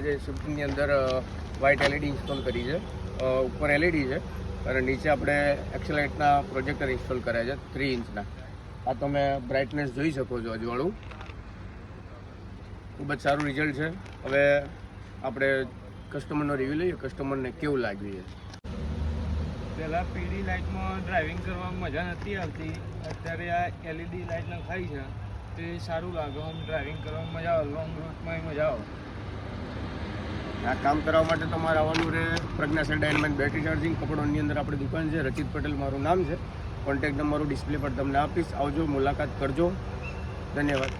જે સ્વિફ્ટની અંદર white LED install કરી છે. ઉપર એલઈડી છે અને નીચે આપણે એક્સેલાઇટના પ્રોજેક્ટર ઇન્સ્ટોલ કર્યા છે 3 ઇંચના. આ તમે બ્રાઇટનેસ જોઈ શકો છો અજવાળું. ખૂબ જ સારું રિઝલ્ટ છે. હવે આપણે કસ્ટમરનો રિવ્યૂ લઈએ, કસ્ટમરને કેવું લાગ્યું છે. પહેલાં પીળી લાઇટમાં ડ્રાઇવિંગ કરવામાં મજા નથી આવતી, અત્યારે આ એલઈડી લાઇટ નખાઈ છે તે સારું લાગે, આમ ડ્રાઇવિંગ કરવામાં મજા આવે, લોંગ રૂટમાં મજા આવે. આ કામ કરવા માટે તમારે આવવાનું રહે પ્રજ્ઞા સેલ ડાયમંડ બેટરી ચાર્જિંગ કપડોની અંદર આપણી દુકાન છે. રચિત પટેલ મારું નામ છે. કોન્ટેક્ટ નંબર ડિસ્પ્લે પર તમને આપીશ. આવજો, મુલાકાત કરજો. ધન્યવાદ.